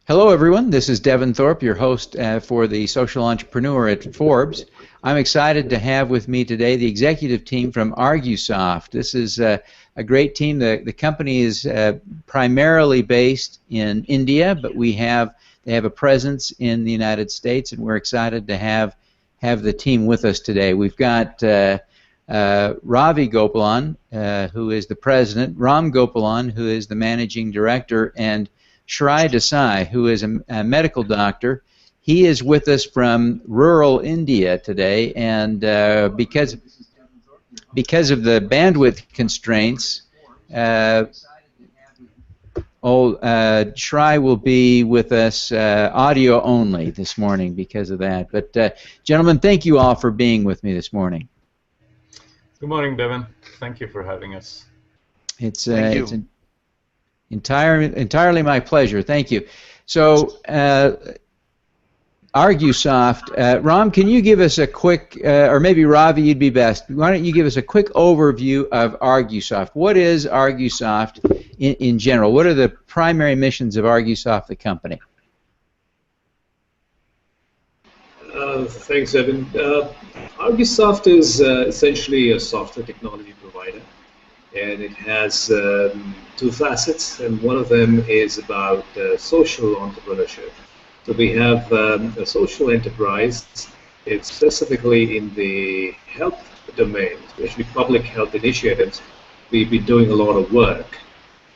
Hello, everyone. This is Devin Thorpe, your host for the Social Entrepreneur at Forbes. I'm excited to have with me today the executive team from Argusoft. This is a great team. The company is primarily based in India, but they have a presence in the United States, and we're excited to have the team with us today. We've got Ravi Gopalan, who is the president, Ram Gopalan, who is the managing director, and Shrai Desai, who is a medical doctor. He is with us from rural India today, and because of the bandwidth constraints, Shrai will be with us audio only this morning because of that. But gentlemen, thank you all for being with me this morning. Good morning, Devin. Thank you for having us. It's entirely my pleasure. Thank you. So, Argusoft, Ram, can you give us a quick, or maybe Ravi, you'd be best. Why don't you give us a quick overview of Argusoft? What is Argusoft in general? What are the primary missions of Argusoft, the company? Thanks, Evan. Argusoft is essentially a software technology provider, and it has two facets, and one of them is about social entrepreneurship. So we have a social enterprise. It's specifically in the health domain, especially public health initiatives. We've been doing a lot of work.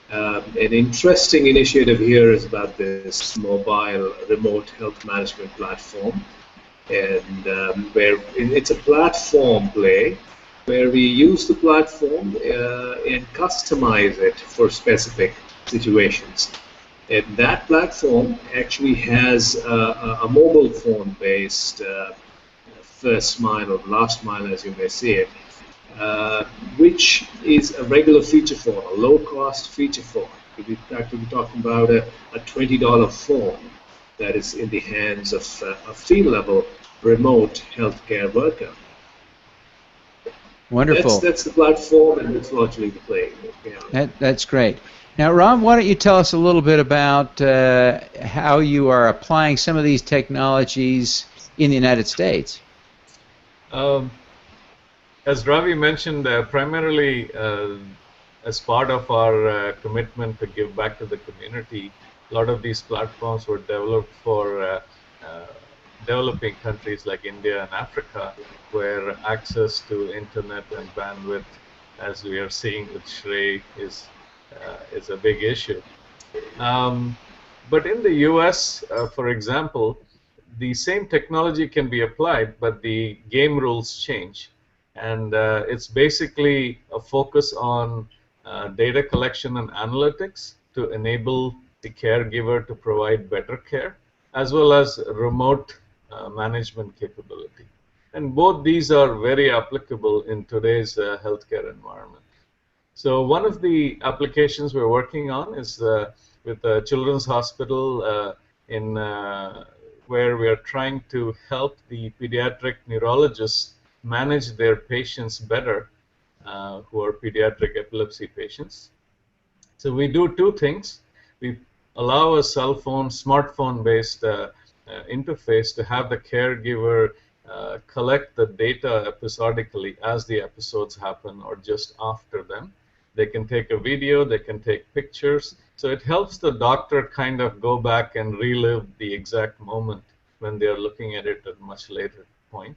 An interesting initiative here is about this mobile remote health management platform, and where it's a platform play where we use the platform and customize it for specific situations. And that platform actually has a mobile phone-based first mile or last mile, as you may see it, which is a regular feature phone, a low-cost feature phone. We're practically talking about a $20 phone that is in the hands of a field-level remote healthcare worker. Wonderful. That's the platform, and it's largely the play. Yeah. That's great. Now, Ram, why don't you tell us a little bit about how you are applying some of these technologies in the United States? As Ravi mentioned, primarily as part of our commitment to give back to the community, a lot of these platforms were developed for developing countries like India and Africa, where access to internet and bandwidth, as we are seeing with Shrai, is a big issue. But in the US, for example, the same technology can be applied, but the game rules change. And it's basically a focus on data collection and analytics to enable the caregiver to provide better care, as well as remote management capability. And both these are very applicable in today's healthcare environment. So one of the applications we're working on is with the Children's Hospital where we are trying to help the pediatric neurologists manage their patients better, who are pediatric epilepsy patients. So we do two things. We allow a smartphone-based interface to have the caregiver collect the data episodically as the episodes happen or just after them. They can take a video, they can take pictures. So it helps the doctor kind of go back and relive the exact moment when they are looking at it at a much later point.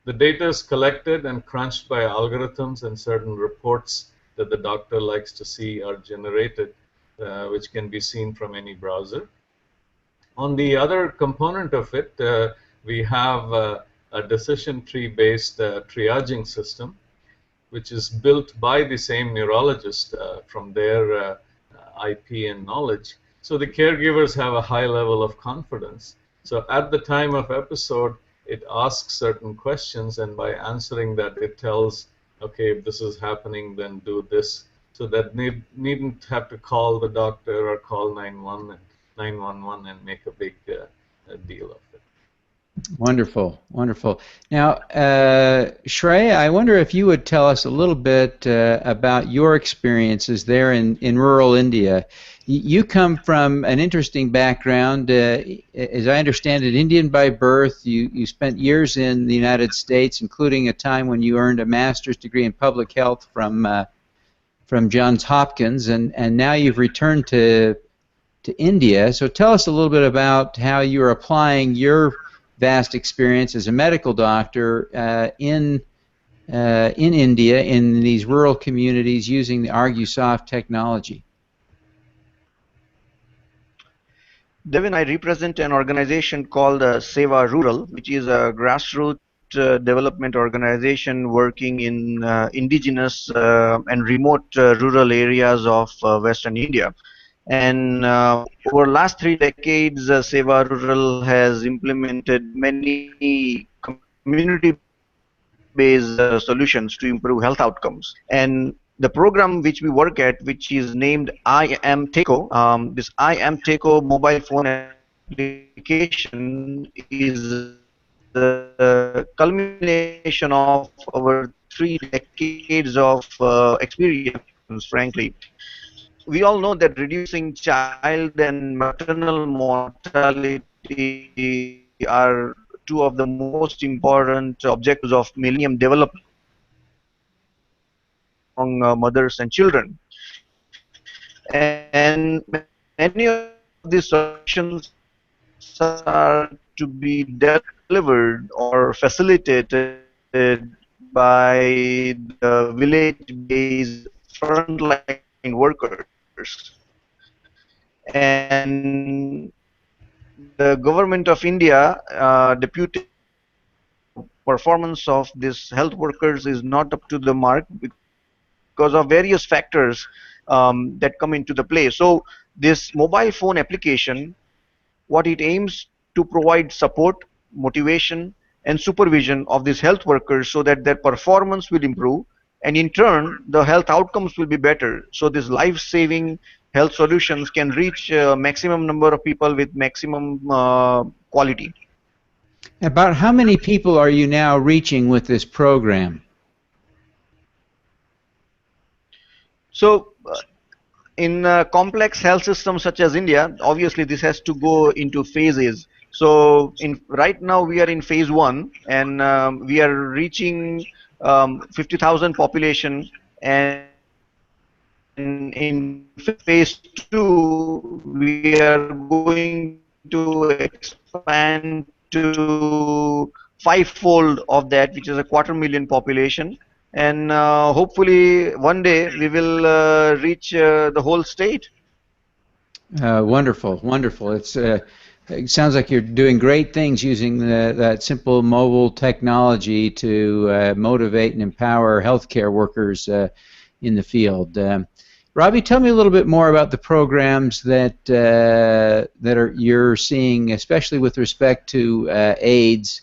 The data is collected and crunched by algorithms, and certain reports that the doctor likes to see are generated, which can be seen from any browser. On the other component of it, we have a decision tree-based triaging system, which is built by the same neurologist from their IP and knowledge. So the caregivers have a high level of confidence. So at the time of episode, it asks certain questions, and by answering that, it tells, okay, if this is happening, then do this. So that needn't have to call the doctor or call 911 and make a big deal of it. Wonderful, wonderful. Now, Shreya, I wonder if you would tell us a little bit about your experiences there in rural India. You come from an interesting background. As I understand it, Indian by birth. You spent years in the United States, including a time when you earned a master's degree in public health from Johns Hopkins, and now you've returned to India. So tell us a little bit about how you're applying your vast experience as a medical doctor in India in these rural communities using the Argusoft technology. Devin, I represent an organization called Seva Rural, which is a grassroots development organization working in indigenous and remote rural areas of Western India. And over the last 3 decades, Seva Rural has implemented many community-based solutions to improve health outcomes. And the program which we work at, which is named I Am Teco, this I Am Teco mobile phone application is a culmination of our 3 decades of experience, frankly. We all know that reducing child and maternal mortality are two of the most important objectives of Millennium Development among mothers and children. And many of these solutions are to be delivered or facilitated by the village-based frontline workers. And the government of India deputed performance of these health workers is not up to the mark because of various factors that come into the play. So this mobile phone application, what it aims to provide support, motivation, and supervision of these health workers so that their performance will improve, and in turn the health outcomes will be better. So these life-saving health solutions can reach a maximum number of people with maximum quality. About how many people are you now reaching with this program? So in complex health systems such as India, obviously this has to go into phases. So right now we are in phase 1, and we are reaching 50,000 population, and in phase 2 we are going to expand to 5-fold of that, which is a 250,000 population. And hopefully one day we will reach the whole state. Wonderful, wonderful. It sounds like you're doing great things using that simple mobile technology to motivate and empower healthcare workers in the field. Robbie, tell me a little bit more about the programs that you're seeing, especially with respect to AIDS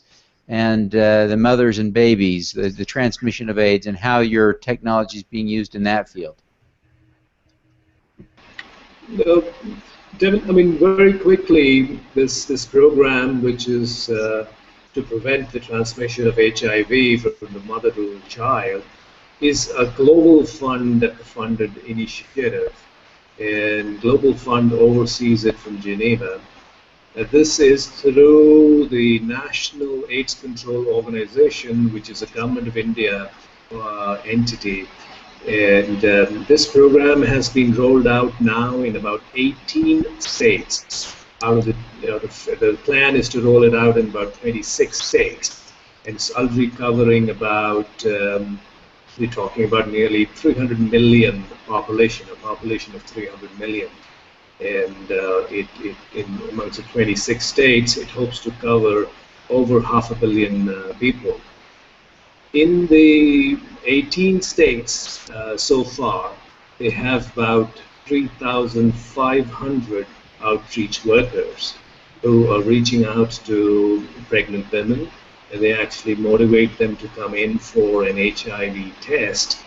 and the mothers and babies, the transmission of AIDS, and how your technology is being used in that field. Devin, I mean, very quickly, this program, which is to prevent the transmission of HIV from the mother to the child, is a global funded initiative, and Global Fund oversees it from Geneva. This is through the National AIDS Control Organization, which is a Government of India entity. And this program has been rolled out now in about 18 states. Out of the plan is to roll it out in about 26 states. And it's already covering about, we're talking about nearly 300 million population, a population of 300 million. And amongst the 26 states, it hopes to cover over 500 million people. In the 18 states so far, they have about 3,500 outreach workers who are reaching out to pregnant women, and they actually motivate them to come in for an HIV test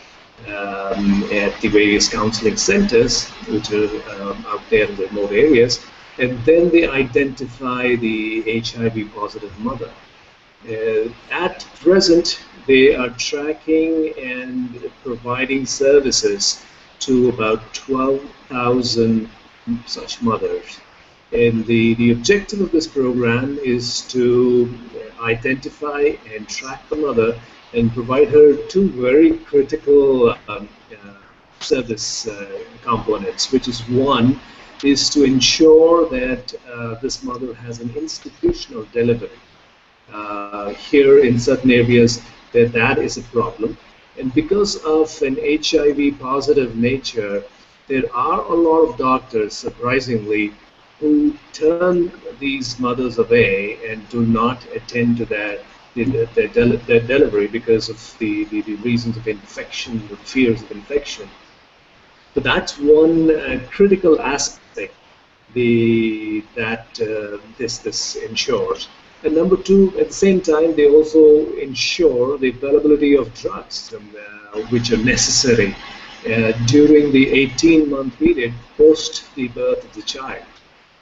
at the various counseling centers, which are out there in the remote areas, and then they identify the HIV positive mother. At present, they are tracking and providing services to about 12,000 such mothers. And the objective of this program is to identify and track the mother and provide her two very critical service components, which is one is to ensure that this mother has an institutional delivery. Here in certain areas that is a problem, and because of an HIV positive nature, there are a lot of doctors, surprisingly, who turn these mothers away and do not attend to their delivery because of the reasons of infection, the fears of infection. So that's one critical aspect this ensures. And number two, at the same time, they also ensure the availability of drugs which are necessary during the 18-month period post the birth of the child.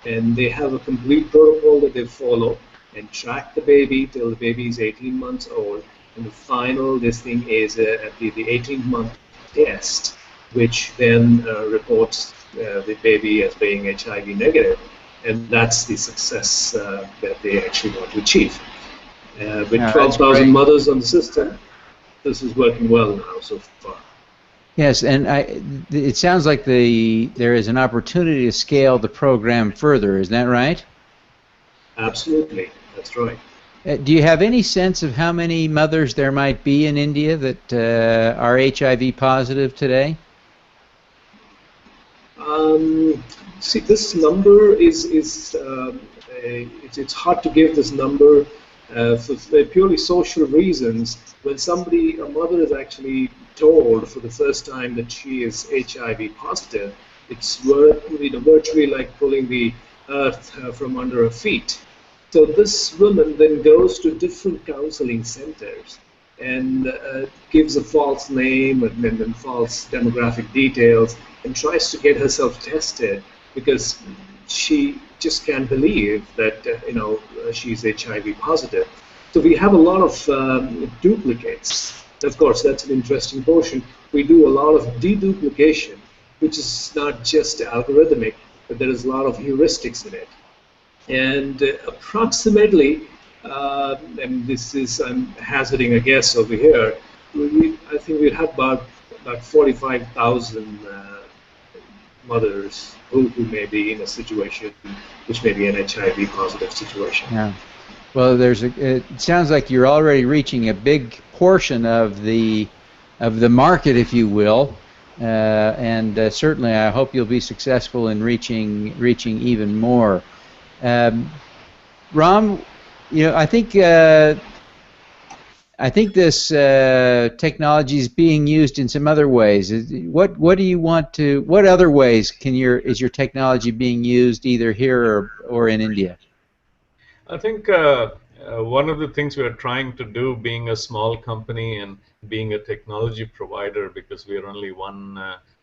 And they have a complete protocol that they follow and track the baby till the baby is 18 months old. And the final, this thing is at the 18-month test, which then reports the baby as being HIV negative. And that's the success that they actually want to achieve. With 12,000 mothers on the system, this is working well now so far. Yes, and it sounds like there is an opportunity to scale the program further. Is that right? Absolutely, that's right. Do you have any sense of how many mothers there might be in India that are HIV positive today? See, this number it's hard to give this number for purely social reasons. When a mother is actually told for the first time that she is HIV positive, it's virtually like pulling the earth from under her feet. So this woman then goes to different counseling centers and gives a false name and then false demographic details and tries to get herself tested because she just can't believe that she's HIV positive. So we have a lot of duplicates. Of course, that's an interesting portion. We do a lot of deduplication, which is not just algorithmic, but there is a lot of heuristics in it. And approximately, and this is, I'm hazarding a guess over here, I think we have about 45,000 mothers who may be in a situation which may be an HIV positive situation. Yeah. Well, it sounds like you're already reaching a big portion of the market, if you will, and certainly I hope you'll be successful in reaching even more. Ram, I think this technology is being used in some other ways. What do you want to? What other ways is your technology being used either here or in India? I think one of the things we are trying to do, being a small company and being a technology provider, because we are only one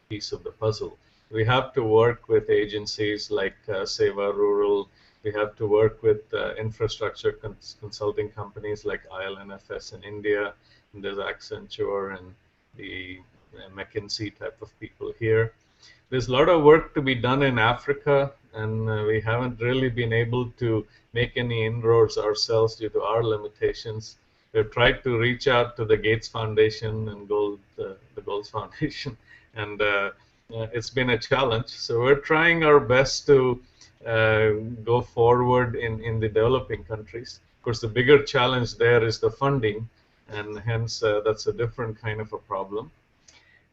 piece of the puzzle, we have to work with agencies like Seva Rural. We have to work with infrastructure consulting companies like ILNFS in India, and there's Accenture and the McKinsey type of people here. There's a lot of work to be done in Africa, and we haven't really been able to make any inroads ourselves due to our limitations. We've tried to reach out to the Gates Foundation and the Golds Foundation, and it's been a challenge. So we're trying our best to go forward in the developing countries. Of course, the bigger challenge there is the funding, and hence that's a different kind of a problem.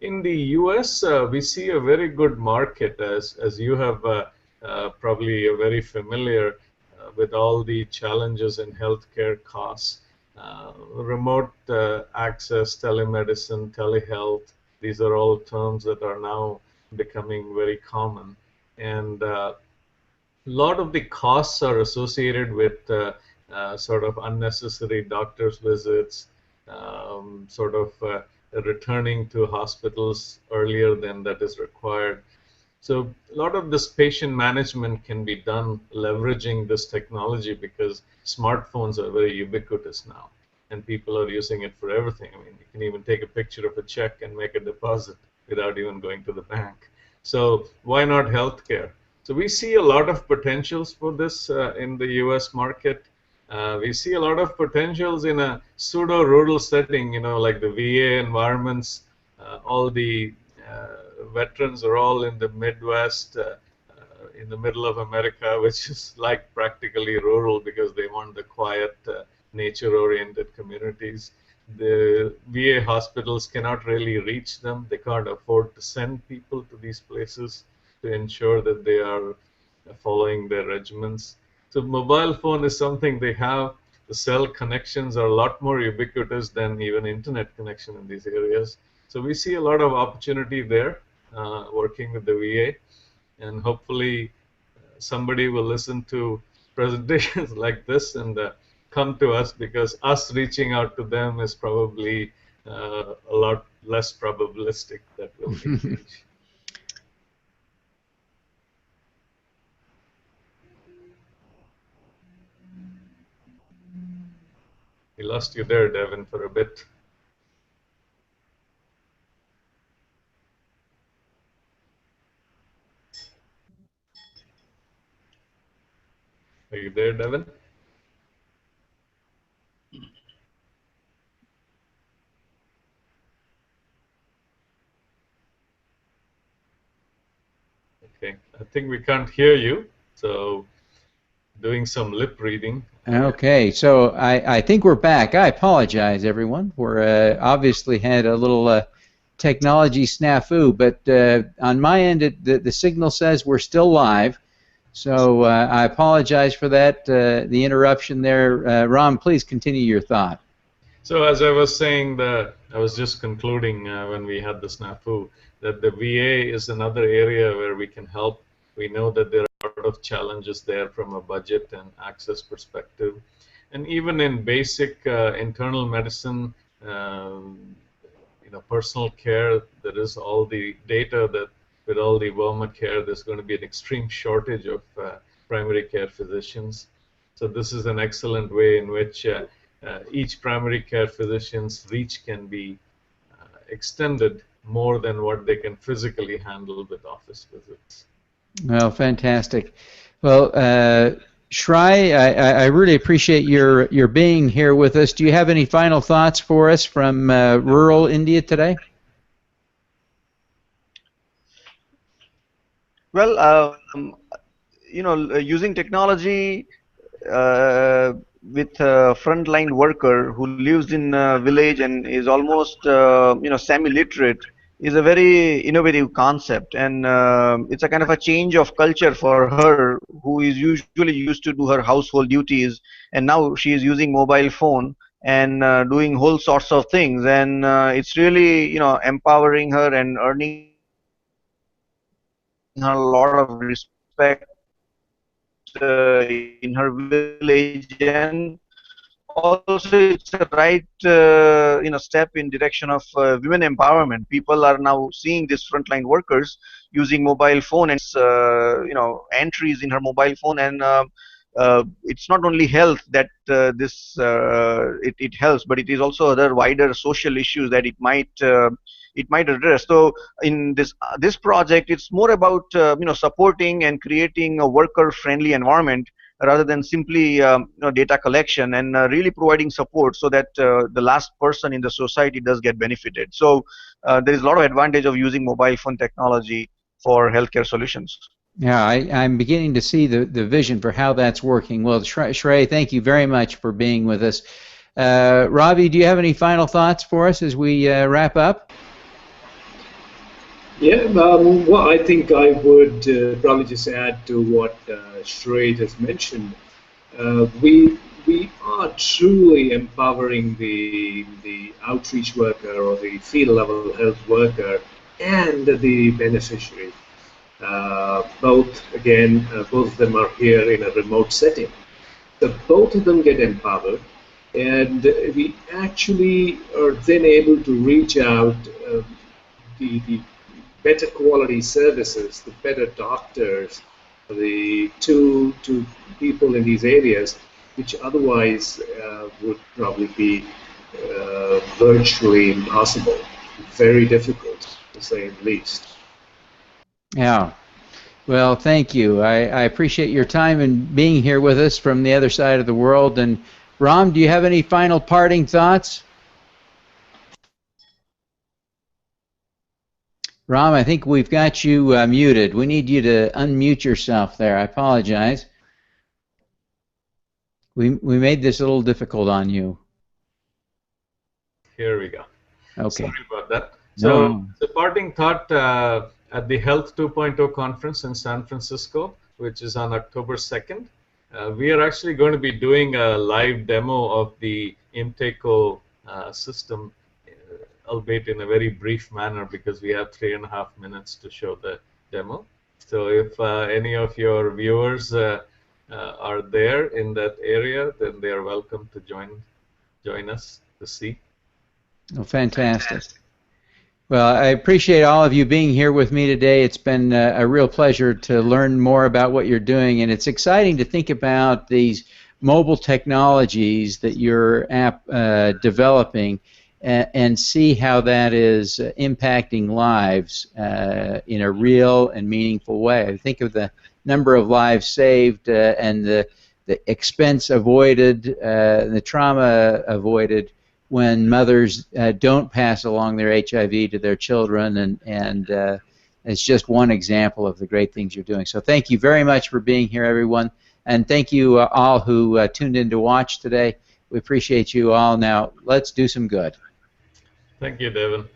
In the US, we see a very good market, as you have probably very familiar with all the challenges in healthcare costs, remote access, telemedicine, telehealth. These are all terms that are now becoming very common, and a lot of the costs are associated with sort of unnecessary doctor's visits, returning to hospitals earlier than that is required. So a lot of this patient management can be done leveraging this technology because smartphones are very ubiquitous now and people are using it for everything. I mean, you can even take a picture of a check and make a deposit without even going to the bank. So why not healthcare? So we see a lot of potentials for this in the US market. We see a lot of potentials in a pseudo-rural setting, like the VA environments. All the veterans are all in the Midwest, in the middle of America, which is like practically rural because they want the quiet, nature-oriented communities. The VA hospitals cannot really reach them. They can't afford to send people to these places to ensure that they are following their regimens. So mobile phone is something they have. The cell connections are a lot more ubiquitous than even internet connection in these areas. So we see a lot of opportunity there working with the VA, and hopefully somebody will listen to presentations like this and come to us, because us reaching out to them is probably a lot less probabilistic that we'll engage. We lost you there, Devin, for a bit. Are you there, Devin? Okay, I think we can't hear you, so doing some lip reading. Okay, so I think we're back. I apologize, everyone. We're obviously had a little technology snafu, but on my end, the signal says we're still live. So I apologize for that, the interruption there. Ram, please continue your thought. So as I was saying, I was just concluding when we had the snafu that the VA is another area where we can help. We know that there are a lot of challenges there from a budget and access perspective. And even in basic internal medicine, personal care, there is all the data that with all the Obamacare, there's going to be an extreme shortage of primary care physicians. So this is an excellent way in which each primary care physician's reach can be extended more than what they can physically handle with office visits. Well, fantastic. Well, Shrai, I really appreciate your being here with us. Do you have any final thoughts for us from rural India today? Well, using technology with a frontline worker who lives in a village and is almost semi-literate is a very innovative concept, and it's a kind of a change of culture for her, who is usually used to do her household duties, and now she is using mobile phone and doing whole sorts of things, and it's really empowering her and earning her a lot of respect in her village, and also it's a right step in direction of women empowerment. People are now seeing these frontline workers using mobile phone and entries in her mobile phone, and it's not only health that it helps, but it is also other wider social issues that it might address. So in this project, it's more about supporting and creating a worker-friendly environment rather than simply data collection, and really providing support so that the last person in the society does get benefited. So there is a lot of advantage of using mobile phone technology for healthcare solutions. Yeah, I'm beginning to see the vision for how that's working. Well, Shrai, thank you very much for being with us. Ravi, do you have any final thoughts for us as we wrap up? Yeah, well, I think I would probably just add to what Shrai just mentioned. We are truly empowering the outreach worker or the field level health worker and the beneficiary. Both of them are here in a remote setting. So both of them get empowered, and we actually are then able to reach out the better quality services, the better doctors, the to people in these areas, which otherwise would probably be virtually impossible, very difficult to say the least. Yeah. Well, thank you. I appreciate your time and being here with us from the other side of the world. And Ram, do you have any final parting thoughts? Ram, I think we've got you muted. We need you to unmute yourself there. I apologize. We made this a little difficult on you. Here we go. Okay. Sorry about that. No. So the parting thought at the Health 2.0 conference in San Francisco, which is on October 2nd, we are actually going to be doing a live demo of the Imteco system, albeit in a very brief manner because we have 3.5 minutes to show the demo. So if any of your viewers are there in that area, then they are welcome to join us to see. Oh, fantastic. Well, I appreciate all of you being here with me today. It's been a real pleasure to learn more about what you're doing, and it's exciting to think about these mobile technologies that you're developing and see how that is impacting lives in a real and meaningful way. I think of the number of lives saved and the expense avoided, the trauma avoided when mothers don't pass along their HIV to their children, and it's just one example of the great things you're doing. So thank you very much for being here, everyone, and thank you all who tuned in to watch today. We appreciate you all. Now, let's do some good. Thank you, Devin.